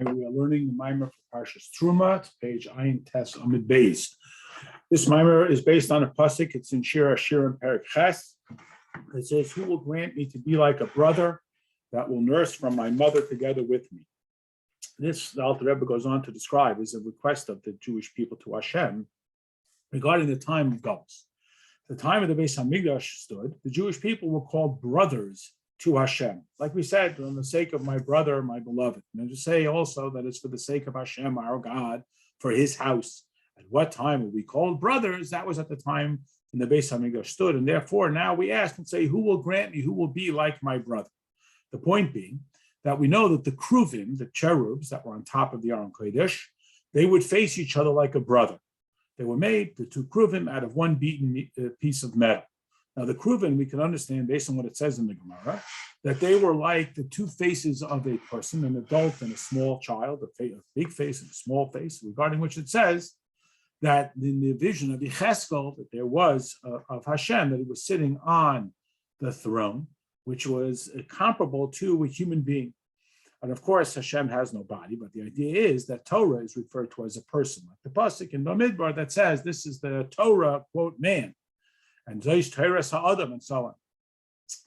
And we are learning the mimer for Parshas Truma, it's page Ayin Tes Amid Beis. This mimer is based on a pasuk. It's in Shir Hashirim Perek Ches. It says, "Who will grant me to be like a brother that will nurse from my mother together with me?" This, the Alter Rebbe goes on to describe, is a request of the Jewish people to Hashem regarding the time of Galus. The time of the Beis Hamikdash stood, the Jewish people were called brothers to Hashem. Like we said, on the sake of my brother, my beloved. And to say also that it's for the sake of Hashem, our God, for his house. At what time were we called brothers? That was at the time when the Beis Hamikdash stood. And therefore, now we ask and say, who will grant me, who will be like my brother? The point being that we know that the Keruvim, the cherubs that were on top of the Aron Kodesh, they would face each other like a brother. They were made, the two Keruvim, out of one beaten piece of metal. Now, the Keruvim, we can understand, based on what it says in the Gemara, that they were like the two faces of a person, an adult and a small child, a big face and a small face, regarding which it says that in the vision of Yecheskel, that there was of Hashem, that he was sitting on the throne, which was comparable to a human being. And of course, Hashem has no body, but the idea is that Torah is referred to as a person, like the pasuk in Bamidbar that says this is the Torah, quote, man, and Zois Torah Sa'adam, and so on.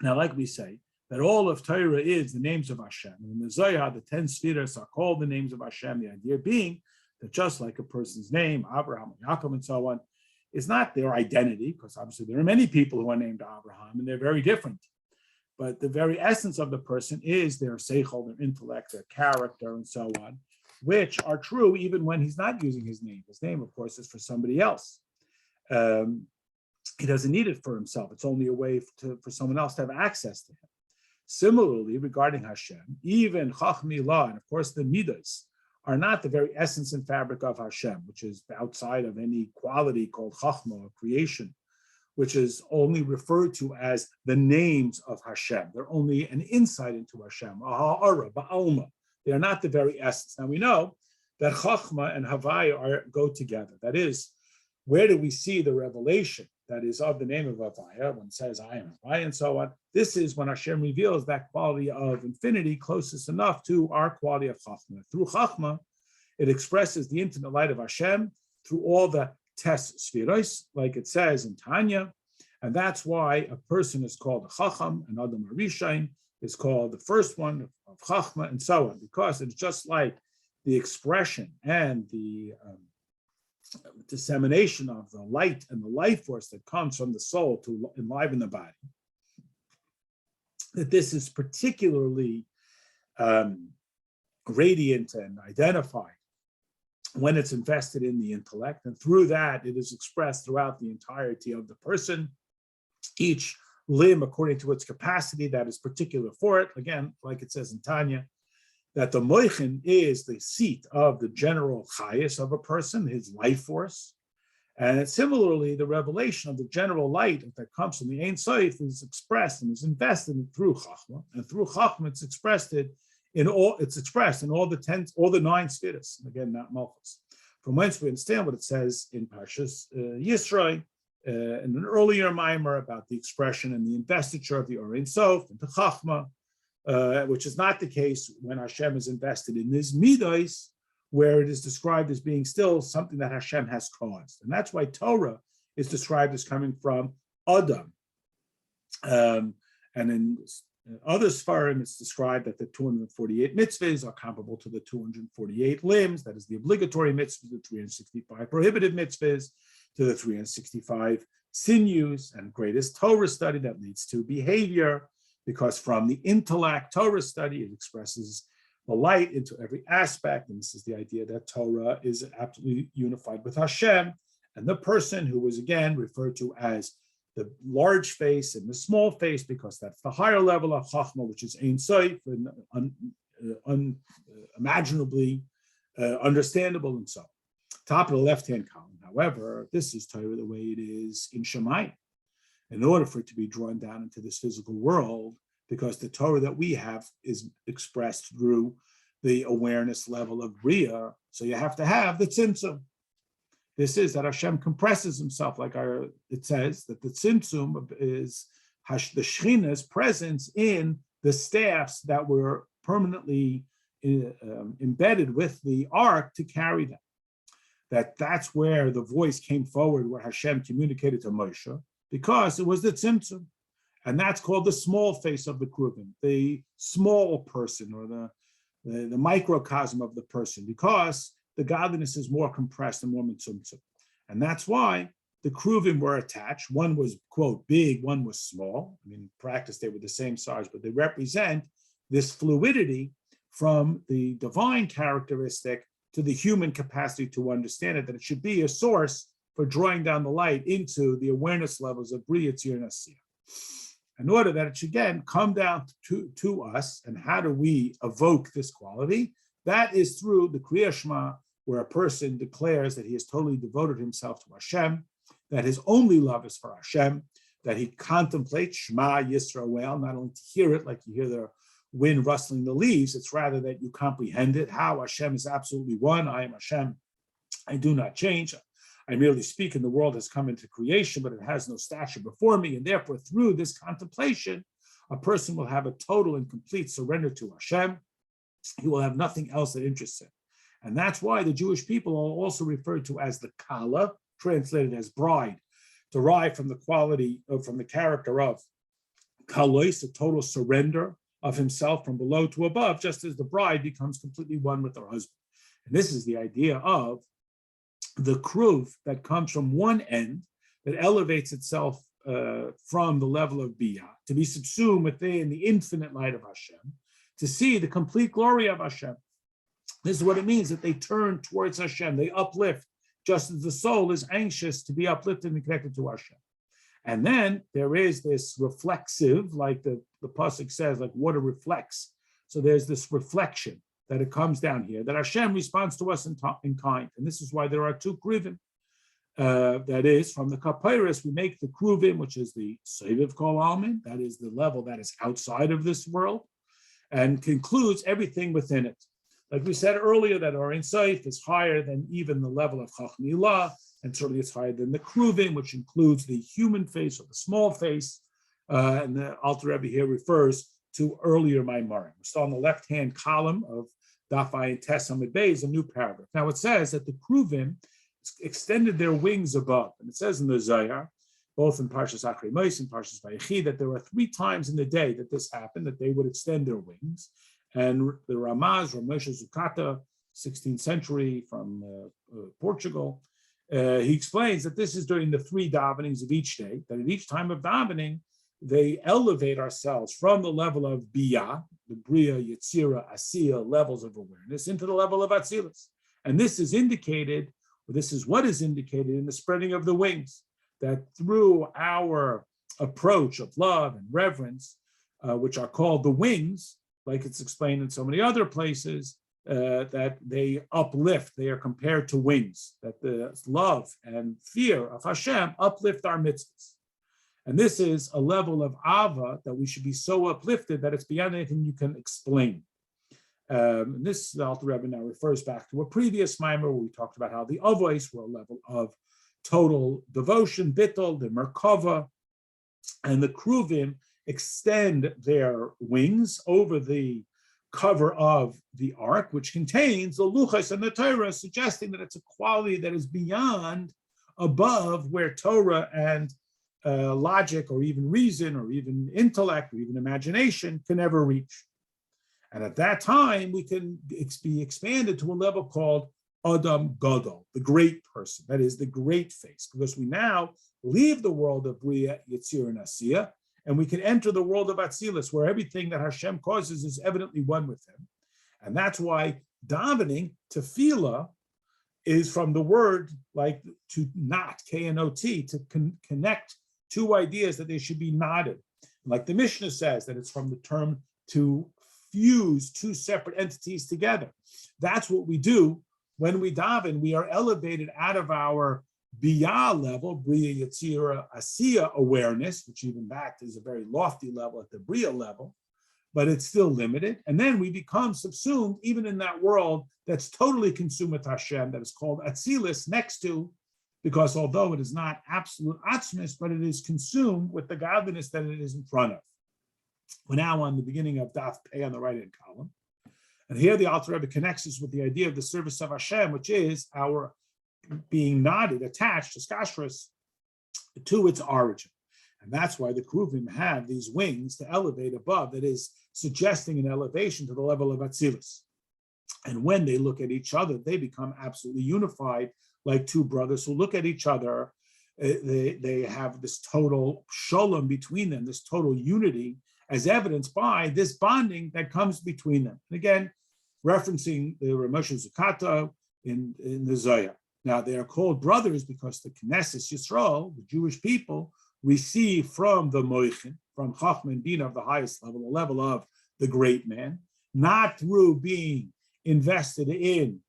Now, like we say, that all of Torah is the names of Hashem. And in the Zohar, the 10 spheres are called the names of Hashem, the idea being that just like a person's name, Abraham, Yaakov, and so on, is not their identity, because obviously there are many people who are named Abraham, and they're very different. But the very essence of the person is their seichel, their intellect, their character, and so on, which are true even when he's not using his name. His name, of course, is for somebody else. He doesn't need it for himself. It's only a way for someone else to have access to him. Similarly, regarding Hashem, even Chochma, and of course the midas, are not the very essence and fabric of Hashem, which is outside of any quality called Chochma, or creation, which is only referred to as the names of Hashem. They're only an insight into Hashem, a ba'alma. They are not the very essence. Now we know that Chochma and haBayis go together. That is, where do we see the revelation that is of the name of haBayis, when it says I am haBayis and so on? This is when Hashem reveals that quality of infinity closest enough to our quality of Chochma. Through Chochma, it expresses the intimate light of Hashem through all the tes spheros, like it says in Tanya, and that's why a person is called a Chacham, and Adam Arishain is called the first one of Chochma, and so on, because it's just like the expression and the dissemination of the light and the life force that comes from the soul to enliven the body, that this is particularly radiant and identified when it's invested in the intellect, and through that it is expressed throughout the entirety of the person, each limb according to its capacity that is particular for it. Again, like it says in Tanya, that the moichin is the seat of the general chayis of a person, his life force. And similarly, the revelation of the general light that comes from the Ein Sof is expressed and is invested through Chochma, and through Chochma it's expressed in all the 9 spheres. Again, not Malchus. From whence we understand what it says in Parshas Yisro, in an earlier mimer about the expression and the investiture of the Or Sovev into Chochma, which is not the case when Hashem is invested in his midos, where it is described as being still something that Hashem has caused. And that's why Torah is described as coming from Adam. And in other Sfarim, it's described that the 248 mitzvahs are comparable to the 248 limbs, that is the obligatory mitzvahs, the 365 prohibitive mitzvahs, to the 365 sinews, and greatest Torah study that leads to behavior, because from the intellect, Torah study, it expresses the light into every aspect, and this is the idea that Torah is absolutely unified with Hashem, and the person who was again referred to as the large face and the small face, because that's the higher level of Chochma, which is Ein Sof, and unimaginably understandable, and so on. Top of the left-hand column, however, this is Torah the way it is in Shemayim. In order for it to be drawn down into this physical world, because the Torah that we have is expressed through the awareness level of Beriah, so you have to have the Tzimtum. This is that Hashem compresses himself, like it says that the Tzimtum is the Shechina's presence in the staffs that were permanently embedded with the ark to carry them. That's where the voice came forward, where Hashem communicated to Moshe, because it was the Tzimtum. And that's called the small face of the Keruvim, the small person, or the microcosm of the person, because the godliness is more compressed and more mitzumtzum. And that's why the Keruvim were attached. One was, quote, big, one was small. I mean, in practice, they were the same size, but they represent this fluidity from the divine characteristic to the human capacity to understand it, that it should be a source for drawing down the light into the awareness levels of Beriah, Tzir, and Asiya. In order that it should, again, come down to us. And how do we evoke this quality? That is through the Kriya Shema, where a person declares that he has totally devoted himself to Hashem, that his only love is for Hashem, that he contemplates Shema Yisrael, not only to hear it like you hear the wind rustling the leaves, it's rather that you comprehend it, how Hashem is absolutely one. I am Hashem, I do not change. I merely speak, and the world has come into creation, but it has no stature before me. And therefore, through this contemplation, a person will have a total and complete surrender to Hashem. He will have nothing else that interests him. And that's why the Jewish people are also referred to as the Kala, translated as bride, derived from the quality, from the character of Kalois, a total surrender of himself from below to above, just as the bride becomes completely one with her husband. And this is the idea of the Keruv that comes from one end, that elevates itself from the level of Biyah, to be subsumed within the infinite light of Hashem, to see the complete glory of Hashem. This is what it means, that they turn towards Hashem, they uplift, just as the soul is anxious to be uplifted and connected to Hashem. And then there is this reflexive, like the pasuk says, like water reflects. So there's this reflection that it comes down here, that Hashem responds to us in kind. And this is why there are two Keruvim. That is, from the Kapores, we make the Keruvim, which is the Sovev Kol Almin, that is the level that is outside of this world, and concludes everything within it. Like we said earlier, that Or Sovev is higher than even the level of Chochma, and certainly it's higher than the Keruvim, which includes the human face or the small face. And the Alter Rebbe here refers to earlier Maimarim. We're still on the left-hand column of Daf Ayin Tes Amud Beis, a new paragraph. Now it says that the Keruvim extended their wings above, and it says in the Zohar, both in Parshas Achrei Mos and Parshas Vayechi, that there were 3 times in the day that this happened, that they would extend their wings. And the Ramaz, Ramosha Zukata, 16th century from Portugal, he explains that this is during the 3 davenings of each day, that at each time of davening, they elevate ourselves from the level of Biyah, the Beriah, Yetzirah, Asiya levels of awareness, into the level of Atzilus. And this is indicated, or this is what is indicated in the spreading of the wings, that through our approach of love and reverence, which are called the wings, like it's explained in so many other places, that they uplift, they are compared to wings, that the love and fear of Hashem uplift our mitzvahs. And this is a level of Ava that we should be so uplifted that it's beyond anything you can explain. This, the Alter Rebbe now refers back to a previous mimer where we talked about how the Avos were a level of total devotion, bittul, the Merkavah, and the Keruvim extend their wings over the cover of the ark, which contains the Luchos and the Torah, suggesting that it's a quality that is beyond, above where Torah and logic or even reason or even intellect or even imagination can ever reach. And at that time, we can be expanded to a level called Adam Gadol, the great person, that is the great face, because we now leave the world of Beriah, Yetzirah, and Asiya, and we can enter the world of Atzilus, where everything that Hashem causes is evidently one with him. And that's why davening, tefillah, is from the word like to knot, K-N-O-T, to connect 2 ideas that they should be knotted. Like the Mishnah says, that it's from the term to fuse 2 separate entities together. That's what we do when we daven. We are elevated out of our Biyah level, Beriah, Yetzirah, Asiya awareness, which even that is a very lofty level at the Beriah level, but it's still limited. And then we become subsumed even in that world that's totally consumed with Hashem, that is called Atzilus, next to, because although it is not absolute Atzmus, but it is consumed with the godliness that it is in front of. We're now on the beginning of Daf Pei on the right-hand column. And here the Alter Rebbe connects us with the idea of the service of Hashem, which is our being knotted, attached to skashras, to its origin. And that's why the Keruvim have these wings to elevate above, that is suggesting an elevation to the level of Atzilus. And when they look at each other, they become absolutely unified, like two brothers who look at each other. They have this total shalom between them, this total unity, as evidenced by this bonding that comes between them. And again, referencing the Ramesh Zukato in the Zohar. Now, they are called brothers because the Knesset Yisrael, the Jewish people, receive from the Moichin, from Chochma and Bina of the highest level, the level of the great man, not through being invested in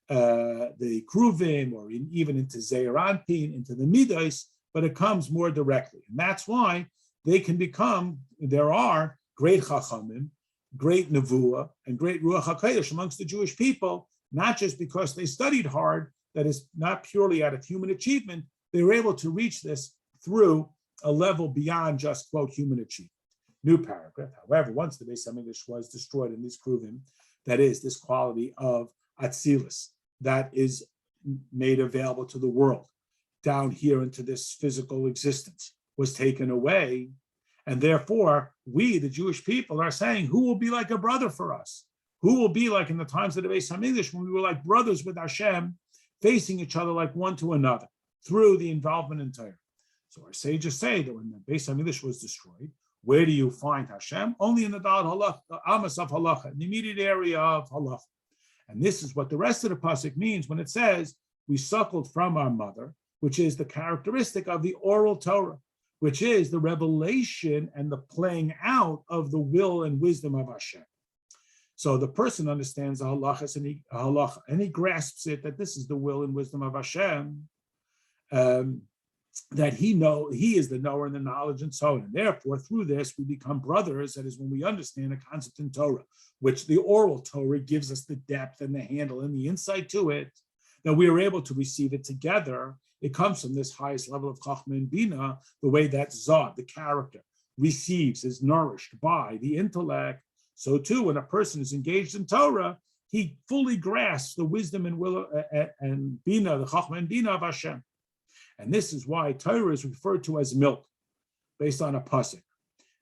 the Keruvim or even into Zeir Anpin, into the Midas, but it comes more directly. And that's why they can become, there are great Chachamim, great Nevuah, and great Ruach HaKodesh amongst the Jewish people, not just because they studied hard, that is not purely out of human achievement, they were able to reach this through a level beyond just, quote, human achievement. New paragraph. However, once the Beis Hamikdash was destroyed in these Keruvim, that is, this quality of Atzilus that is made available to the world down here into this physical existence was taken away. And therefore, we, the Jewish people, are saying, who will be like a brother for us? Who will be like in the times of the Beis Hamikdash when we were like brothers with Hashem, facing each other like one to another through the involvement in Torah? So our sages say that when the Beis Hamikdash was destroyed, where do you find Hashem? Only in the Dal Halach, the Amos of Halacha, in the immediate area of Halacha. And this is what the rest of the pasuk means when it says, we suckled from our mother, which is the characteristic of the oral Torah, which is the revelation and the playing out of the will and wisdom of Hashem. So the person understands the halacha and he grasps it, that this is the will and wisdom of Hashem, that he is the knower and the knowledge and so on. And therefore, through this, we become brothers. That is when we understand a concept in Torah, which the oral Torah gives us the depth and the handle and the insight to it, that we are able to receive it together. It comes from this highest level of Chochma and Bina, the way that Zod, the character, receives, is nourished by the intellect. So too, when a person is engaged in Torah, he fully grasps the wisdom and will and Bina, the Chochma and Bina of Hashem. And this is why Torah is referred to as milk, based on a pasuk.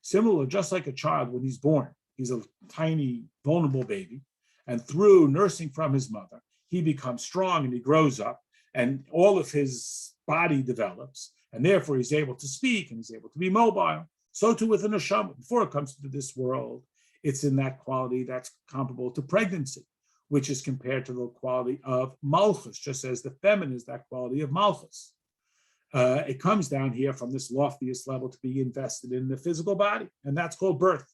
Similar, just like a child when he's born, he's a tiny, vulnerable baby, and through nursing from his mother, he becomes strong and he grows up, and all of his body develops, and therefore he's able to speak and he's able to be mobile. So too with a neshama, before it comes to this world, it's in that quality that's comparable to pregnancy, which is compared to the quality of malchus, just as the feminine is that quality of malchus. It comes down here from this loftiest level to be invested in the physical body, and that's called birth.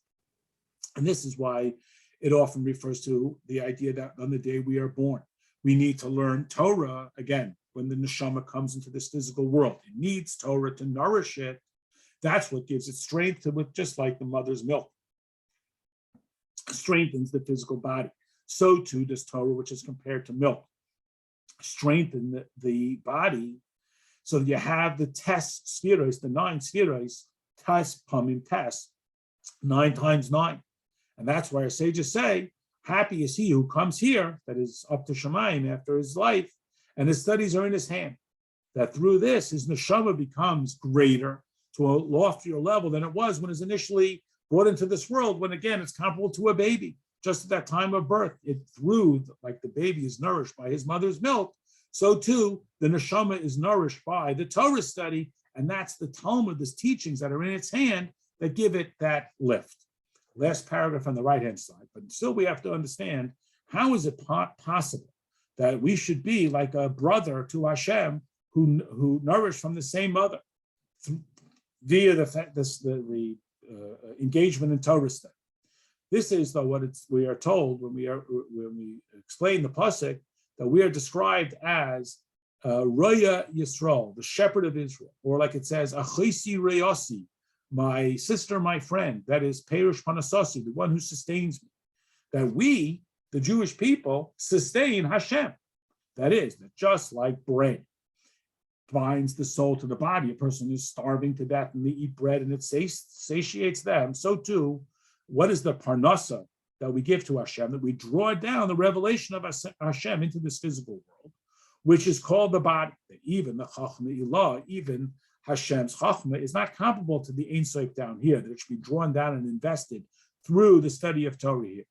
And this is why it often refers to the idea that on the day we are born, we need to learn Torah. Again, when the neshama comes into this physical world, it needs Torah to nourish it. That's what gives it strength to it, just like the mother's milk strengthens the physical body. So too does Torah, which is compared to milk, strengthen the body. So you have the test spheros, the 9 spheros, test, pumim, test, 9 times 9. And that's why our sages say, happy is he who comes here, that is up to Shemayim after his life, and his studies are in his hand. That through this, his neshama becomes greater to a loftier level than it was when it was initially brought into this world, when again, it's comparable to a baby. Just at that time of birth, it through, like the baby is nourished by his mother's milk, so too, the neshama is nourished by the Torah study, and that's the Talmud, the teachings that are in its hand that give it that lift. Last paragraph on the right-hand side, but still we have to understand, how is it possible that we should be like a brother to Hashem who nourished from the same mother via the engagement in Torah study? This is what we are told when we explain the pasuk, that we are described as Roya Yisrael, the shepherd of Israel, or like it says, Achisi Reyasi, my sister, my friend, that is Perush Panasasi, the one who sustains me. That we, the Jewish people, sustain Hashem. That is, that just like bread binds the soul to the body, a person is starving to death and they eat bread and it satiates them, so too, what is the parnasa that we give to Hashem, that we draw down the revelation of Hashem into this physical world, which is called the body. That even the Chochma Ilah, even Hashem's Chochma, is not comparable to the Ein Sof down here, that it should be drawn down and invested through the study of Torah here.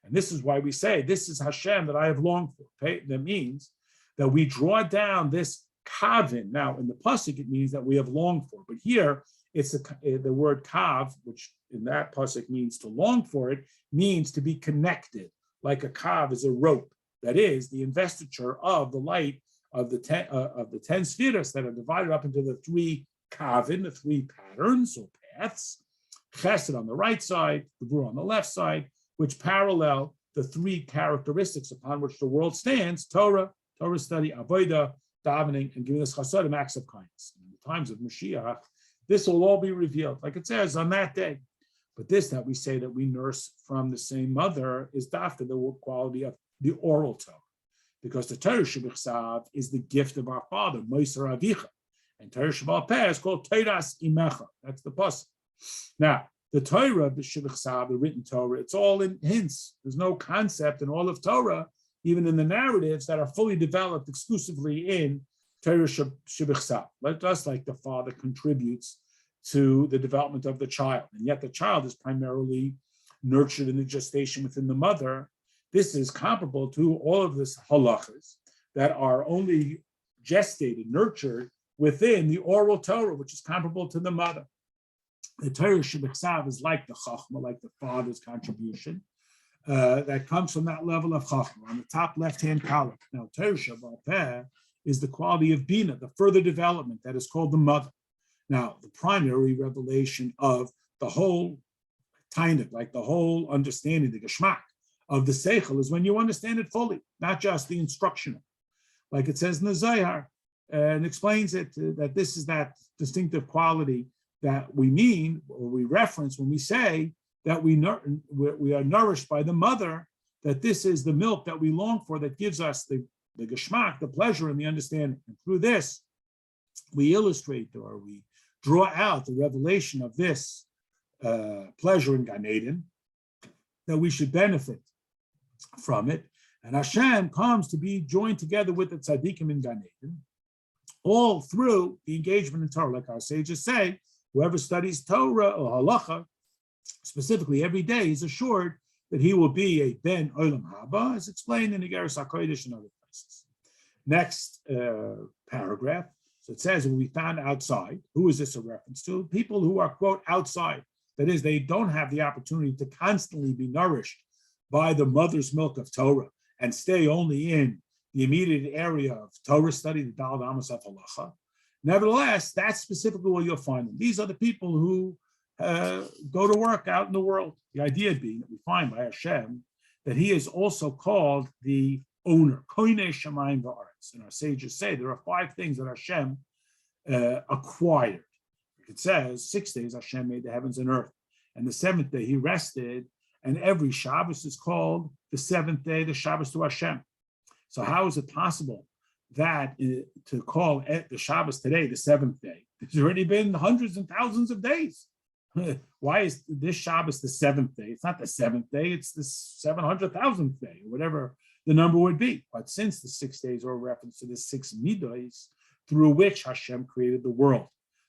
And this is why we say, this is Hashem that I have longed for. Okay? That means that we draw down this kavin. Now, in the pasuk, it means that we have longed for. But here, it's the word kav, which in that pasuk means to long for it, means to be connected. Like a kav is a rope. That is the investiture of the light of the 10 spheres that are divided up into the 3 kavin, the 3 patterns or paths. Chesed on the right side, the Beriah on the left side, which parallel the 3 characteristics upon which the world stands: Torah study, avodah, davening, and giving us chasadim, acts of kindness. In the times of Mashiach, this will all be revealed, like it says, on that day. But this that we say that we nurse from the same mother is dafta, the quality of the oral Torah. Because the Torah Shebechsav is the gift of our father, Moiser Avicha. And Torah Shebal Peh is called Toras Imecha. That's the pasuk. Now, the Torah of the Shebechsav, the written Torah, it's all in hints. There's no concept in all of Torah, even in the narratives, that are fully developed exclusively in Torah Shebechsav. Just like the father contributes to the development of the child, and yet the child is primarily nurtured in the gestation within the mother. This is comparable to all of this halachas that are only gestated, nurtured within the oral Torah, which is comparable to the mother. The Torah Shebechsav is like the Chochma, like the father's contribution, that comes from that level of Chochma on the top left-hand column. Now, Torah Shebal Peh is the quality of Bina, the further development that is called the mother. Now, the primary revelation of the whole tainuk, like the whole understanding, the geschmack of the seichel, is when you understand it fully, not just the instructional. Like it says in the Zohar, and explains it, that this is that distinctive quality that we mean, or we reference when we say that we are nourished by the mother, that this is the milk that we long for, that gives us the geschmack, the pleasure, and the understanding. And through this, we illustrate, or we draw out the revelation of this pleasure in Gan Eden, that we should benefit from it. And Hashem comes to be joined together with the tzaddikim in Gan Eden, all through the engagement in Torah. Like our sages say, whoever studies Torah or halacha, specifically every day, is assured that he will be a ben olam haba, as explained in the Igeres HaKodesh and other places. Next paragraph. So it says, when we found outside, who is this a reference to? People who are, quote, outside. That is, they don't have the opportunity to constantly be nourished by the mother's milk of Torah and stay only in the immediate area of Torah study, the Daled Amos of Halacha. Nevertheless, that's specifically where you'll find them. These are the people who go to work out in the world. The idea being that we find by Hashem that he is also called the owner, Koine Shamayim Va'aretz. And our sages say there are 5 things that Hashem acquired. It says 6 days Hashem made the heavens and earth, and the 7th day he rested, and every Shabbos is called the 7th day, the Shabbos to Hashem. So how is it possible that to call the Shabbos today the 7th day? There's already been hundreds and thousands of days. Why is this Shabbos the 7th day? It's not the 7th day, it's the 700,000th day, or whatever the number would be. But since the 6 days are a reference to the 6 midos through which Hashem created the world.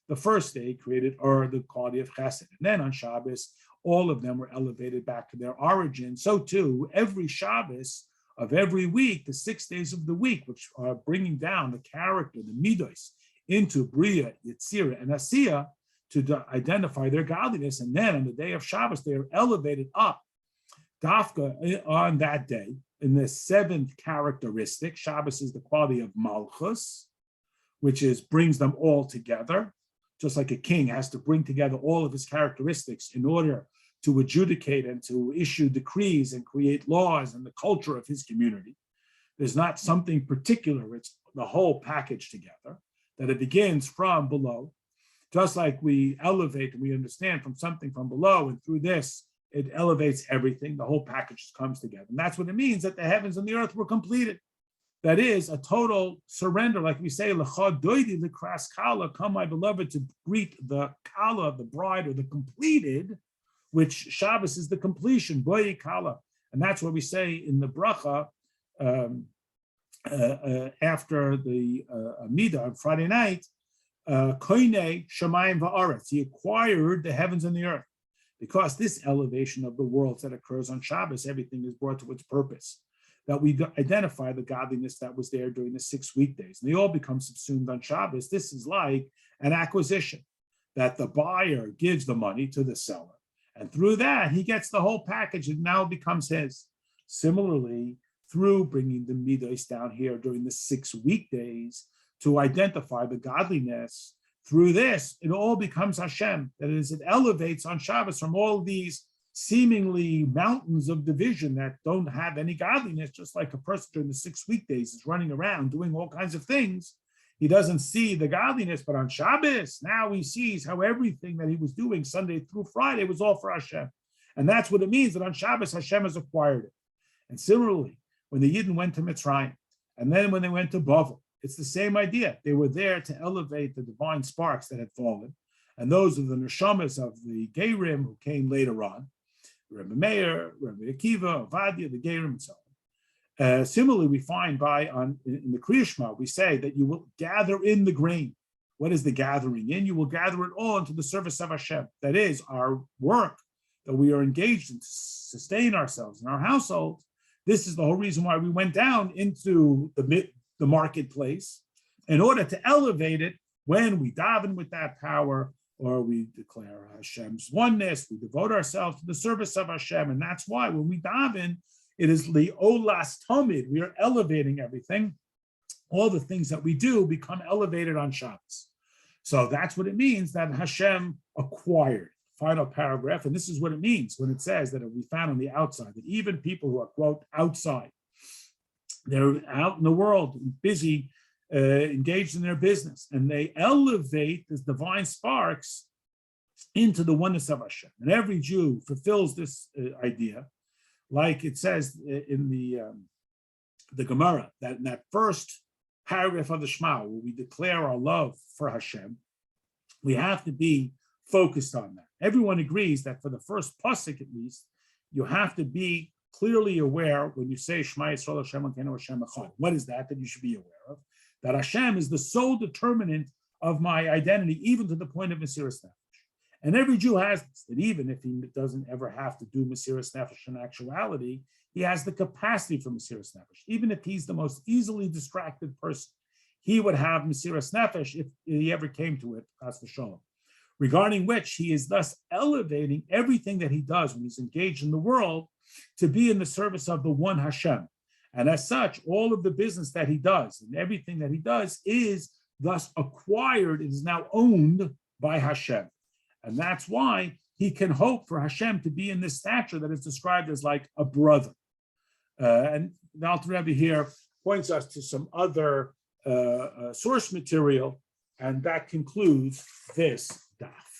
The first day created the quality of chesed. And then on Shabbos, all of them were elevated back to their origin. So too, every Shabbos of every week, the 6 days of the week, which are bringing down the character, the midos, into Beriah, Yetzirah, and Asiyah, to identify their godliness. And then on the day of Shabbos, they are elevated up. Dafka on that day, in the 7th characteristic, Shabbos is the quality of Malchus, which brings them all together. Just like a king has to bring together all of his characteristics in order to adjudicate and to issue decrees and create laws and the culture of his community. There's not something particular, it's the whole package together, that it begins from below. Just like we elevate and we understand from something from below, and through this, it elevates everything, the whole package comes together. And that's what it means that the heavens and the earth were completed. That is a total surrender, like we say, L'cha doidi l'kras kala, come my beloved to greet the kala, the bride, or the completed, which Shabbos is the completion, boy kala. And that's what we say in the bracha after the Amida on Friday night, koine shamayim va'aretz. He acquired the heavens and the earth. Because this elevation of the worlds that occurs on Shabbos, everything is brought to its purpose. That we identify the godliness that was there during the 6 weekdays. And they all become subsumed on Shabbos. This is like an acquisition, that the buyer gives the money to the seller. And through that, he gets the whole package and now becomes his. Similarly, through bringing the midos down here during the 6 weekdays to identify the godliness, through this, it all becomes Hashem. That is, it elevates on Shabbos from all these seemingly mountains of division that don't have any godliness, just like a person during the 6 weekdays is running around doing all kinds of things. He doesn't see the godliness, but on Shabbos, now he sees how everything that he was doing Sunday through Friday was all for Hashem. And that's what it means, that on Shabbos, Hashem has acquired it. And similarly, when the Yidden went to Mitzrayim, and then when they went to Bavel, it's the same idea. They were there to elevate the divine sparks that had fallen. And those are the neshamas of the Gerim who came later on, Rabbi Meir, Rabbi Akiva, Ovadia, the Gerim, and so on. Similarly, we find in the Kriya Shema, we say that you will gather in the grain. What is the gathering in? You will gather it all into the service of Hashem. That is our work that we are engaged in to sustain ourselves in our household. This is the whole reason why we went down into the marketplace, in order to elevate it when we daven with that power, or we declare Hashem's oneness, we devote ourselves to the service of Hashem. And that's why when we daven, it is li'olas tamid. We are elevating everything. All the things that we do become elevated on Shabbos. So that's what it means that Hashem acquired. Final paragraph, and this is what it means when it says that we found on the outside, that even people who are, quote, outside, they're out in the world, busy, engaged in their business, and they elevate this divine sparks into the oneness of Hashem. And every Jew fulfills this idea, like it says in the Gemara, that in that first paragraph of the Shema, where we declare our love for Hashem, we have to be focused on that. Everyone agrees that for the first pasuk, at least, you have to be clearly aware when you say Shema Yisrael Hashem Elokeinu Hashem Echad. What is that you should be aware of? That Hashem is the sole determinant of my identity, even to the point of Mesiras Nefesh. And every Jew has this, that even if he doesn't ever have to do Mesiras Nefesh in actuality, he has the capacity for Mesiras Nefesh. Even if he's the most easily distracted person, he would have Mesiras Nefesh if he ever came to it, Chas v'sholom. Regarding which he is thus elevating everything that he does when he's engaged in the world to be in the service of the one Hashem. And as such, all of the business that he does and everything that he does is thus acquired, it is now owned by Hashem. And that's why he can hope for Hashem to be in this stature that is described as like a brother. And the Alter Rebbe here points us to some other source material, and that concludes this daf.